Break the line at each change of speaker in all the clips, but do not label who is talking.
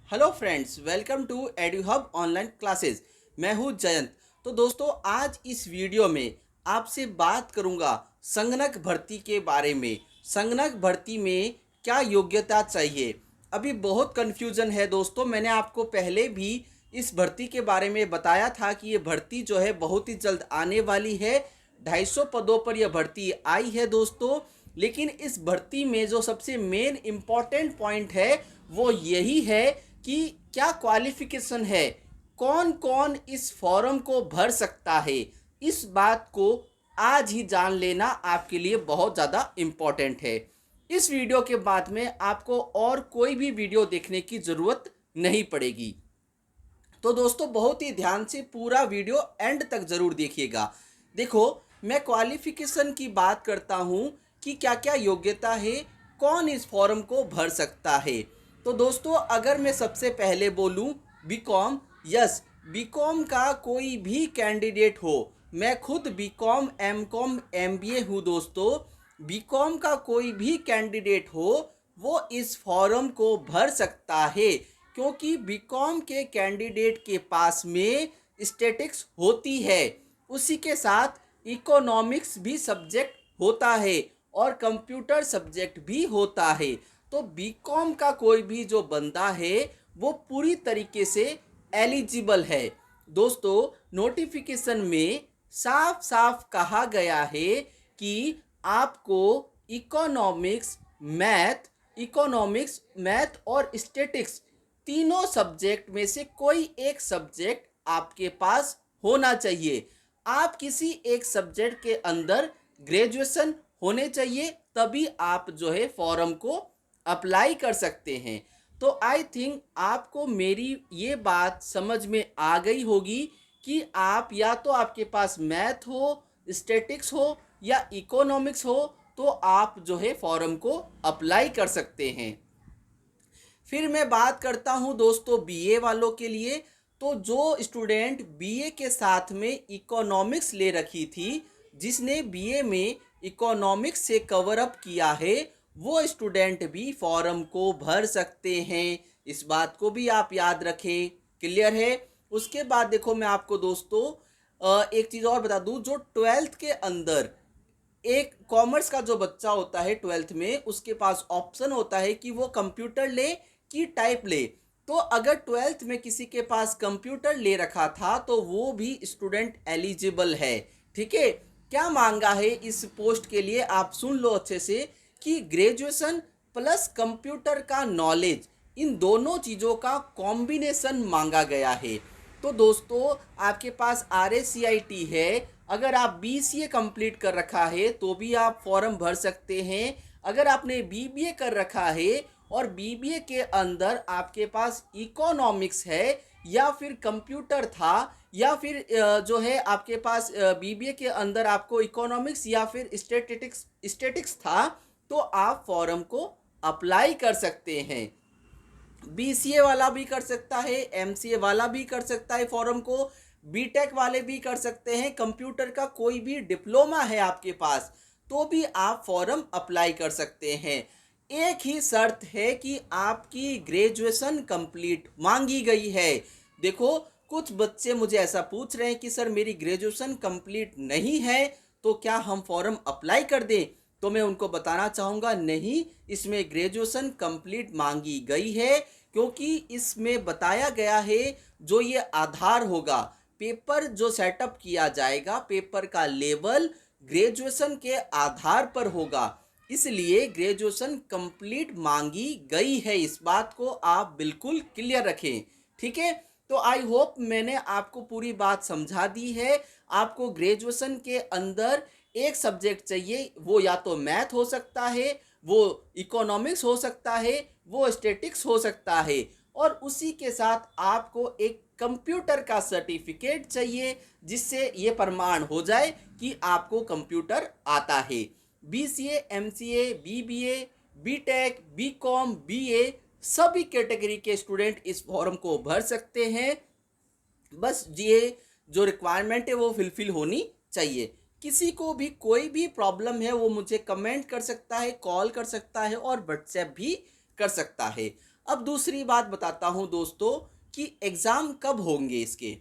Hello friends, welcome to Eduhub online classes. मैं हूं जयंत। तो दोस्तों, आज इस वीडियो में आपसे बात करूंगा संगणक भर्ती के बारे में। संगणक भर्ती में क्या योग्यता चाहिए? अभी बहुत कन्फ्यूज़न है दोस्तों। मैंने आपको पहले भी इस भर्ती के बारे में बताया था कि ये भर्ती जो है बहुत ही जल्द आने वाली है। 250 पदों पर यह भर्ती आई है दोस्तों। लेकिन इस भर्ती में जो सबसे मेन इम्पॉर्टेंट पॉइंट है वो यही है कि क्या क्वालिफिकेशन है, कौन कौन इस फॉर्म को भर सकता है। इस बात को आज ही जान लेना आपके लिए बहुत ज़्यादा इम्पॉर्टेंट है। इस वीडियो के बाद में आपको और कोई भी वीडियो देखने की ज़रूरत नहीं पड़ेगी। तो दोस्तों, बहुत ही ध्यान से पूरा वीडियो एंड तक ज़रूर देखिएगा। देखो, मैं क्वालिफिकेशन की बात करता हूँ कि क्या क्या योग्यता है, कौन इस फॉर्म को भर सकता है। तो दोस्तों, अगर मैं सबसे पहले बोलूँ बीकॉम, यस, बीकॉम का कोई भी कैंडिडेट हो। मैं खुद बीकॉम, एमकॉम, एमबीए हूँ दोस्तों। बीकॉम का कोई भी कैंडिडेट हो वो इस फॉर्म को भर सकता है, क्योंकि बीकॉम के कैंडिडेट के पास में स्टैटिक्स होती है, उसी के साथ इकोनॉमिक्स भी सब्जेक्ट होता है और कंप्यूटर सब्जेक्ट भी होता है। तो बीकॉम का कोई भी जो बंदा है वो पूरी तरीके से एलिजिबल है। दोस्तों, नोटिफिकेशन में साफ साफ कहा गया है कि आपको इकोनॉमिक्स, मैथ और स्टैटिक्स तीनों सब्जेक्ट में से कोई एक सब्जेक्ट आपके पास होना चाहिए। आप किसी एक सब्जेक्ट के अंदर ग्रेजुएशन होने चाहिए, तभी आप जो है फॉर्म को अप्लाई कर सकते हैं। तो आई थिंक आपको मेरी ये बात समझ में आ गई होगी कि आप या तो आपके पास मैथ हो, स्टैटिक्स हो या इकोनॉमिक्स हो, तो आप जो है फॉर्म को अप्लाई कर सकते हैं। फिर मैं बात करता हूं दोस्तों बीए वालों के लिए। तो जो स्टूडेंट बीए के साथ में इकोनॉमिक्स ले रखी थी, जिसने बीए में इकोनॉमिक्स से कवर अप किया है, वो स्टूडेंट भी फॉर्म को भर सकते हैं। इस बात को भी आप याद रखें। क्लियर है? उसके बाद देखो, मैं आपको दोस्तों एक चीज़ और बता दूं। जो ट्वेल्थ के अंदर एक कॉमर्स का जो बच्चा होता है ट्वेल्थ में, उसके पास ऑप्शन होता है कि वो कंप्यूटर ले कि टाइप ले। तो अगर ट्वेल्थ में किसी के पास कंप्यूटर ले रखा था तो वो भी स्टूडेंट एलिजिबल है। ठीक है? क्या मांगा है इस पोस्ट के लिए, आप सुन लो अच्छे से, कि ग्रेजुएशन प्लस कंप्यूटर का नॉलेज, इन दोनों चीज़ों का कॉम्बिनेशन मांगा गया है। तो दोस्तों, आपके पास RACIT है, अगर आप BCA कंप्लीट कर रखा है तो भी आप फॉर्म भर सकते हैं। अगर आपने BBA कर रखा है और BBA के अंदर आपके पास इकोनॉमिक्स है या फिर कंप्यूटर था, या फिर जो है आपके पास BBA के अंदर आपको इकोनॉमिक्स या फिर स्टैटिक्स था, तो आप फॉर्म को अप्लाई कर सकते हैं। BCA वाला भी कर सकता है, MCA वाला भी कर सकता है फॉर्म को, बीटेक वाले भी कर सकते हैं। कंप्यूटर का कोई भी डिप्लोमा है आपके पास तो भी आप फॉर्म अप्लाई कर सकते हैं। एक ही शर्त है कि आपकी ग्रेजुएशन कंप्लीट मांगी गई है। देखो, कुछ बच्चे मुझे ऐसा पूछ रहे हैं कि सर मेरी ग्रेजुएशन कंप्लीट नहीं है तो क्या हम फॉर्म अप्लाई कर दें? तो मैं उनको बताना चाहूँगा, नहीं, इसमें ग्रेजुएशन कंप्लीट मांगी गई है, क्योंकि इसमें बताया गया है जो ये आधार होगा, पेपर जो सेटअप किया जाएगा, पेपर का लेवल ग्रेजुएशन के आधार पर होगा। इसलिए ग्रेजुएशन कंप्लीट मांगी गई है। इस बात को आप बिल्कुल क्लियर रखें। ठीक है? तो आई होप मैंने आपको पूरी बात समझा दी है। आपको ग्रेजुएशन के अंदर एक सब्जेक्ट चाहिए, वो या तो मैथ हो सकता है, वो इकोनॉमिक्स हो सकता है, वो स्टैटिक्स हो सकता है, और उसी के साथ आपको एक कंप्यूटर का सर्टिफिकेट चाहिए जिससे ये प्रमाण हो जाए कि आपको कंप्यूटर आता है। BCA, MCA, BBA, BTech, BCom, BA सभी कैटेगरी के स्टूडेंट इस फॉर्म को भर सकते हैं। बस ये जो रिक्वायरमेंट है वो फिलफिल होनी चाहिए। किसी को भी कोई भी प्रॉब्लम है वो मुझे कमेंट कर सकता है, कॉल कर सकता है और व्हाट्सएप भी कर सकता है। अब दूसरी बात बताता हूँ दोस्तों कि एग्ज़ाम कब होंगे इसके।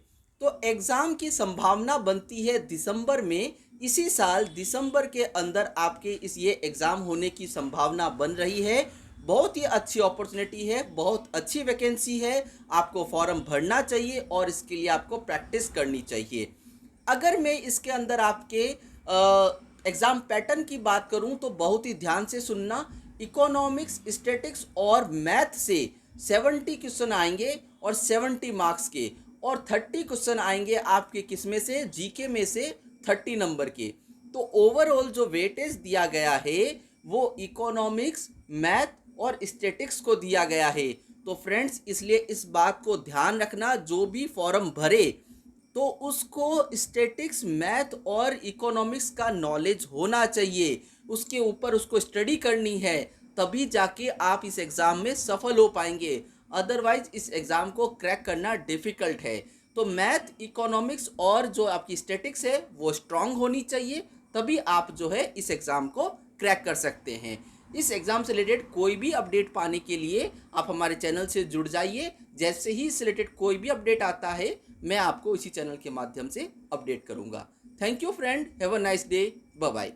तो एग्ज़ाम की संभावना बनती है दिसंबर में। इसी साल दिसंबर के अंदर आपके इस ये एग्ज़ाम होने की संभावना बन रही है। बहुत ही अच्छी अपॉर्चुनिटी है, बहुत अच्छी वैकेंसी है। आपको फॉर्म भरना चाहिए और इसके लिए आपको प्रैक्टिस करनी चाहिए। अगर मैं इसके अंदर आपके एग्ज़ाम पैटर्न की बात करूं तो बहुत ही ध्यान से सुनना। इकोनॉमिक्स, स्टैटिक्स और मैथ से 70 क्वेश्चन आएंगे और 70 मार्क्स के, और 30 क्वेश्चन आएंगे आपके किस में से, जीके में से 30 नंबर के। तो ओवरऑल जो वेटेज दिया गया है वो इकोनॉमिक्स, मैथ और स्टैटिक्स को दिया गया है। तो फ्रेंड्स, इसलिए इस बात को ध्यान रखना, जो भी फॉर्म भरे तो उसको स्टैटिक्स, मैथ और इकोनॉमिक्स का नॉलेज होना चाहिए। उसके ऊपर उसको स्टडी करनी है, तभी जाके आप इस एग्ज़ाम में सफल हो पाएंगे। अदरवाइज इस एग्ज़ाम को क्रैक करना डिफ़िकल्ट है। तो मैथ, इकोनॉमिक्स और जो आपकी स्टैटिक्स है वो स्ट्रांग होनी चाहिए, तभी आप जो है इस एग्ज़ाम को क्रैक कर सकते हैं। इस एग्ज़ाम से रिलेटेड कोई भी अपडेट पाने के लिए आप हमारे चैनल से जुड़ जाइए। जैसे ही इससे रिलेटेड कोई भी अपडेट आता है मैं आपको इसी चैनल के माध्यम से अपडेट करूंगा। Thank you friend, have a nice day, bye bye.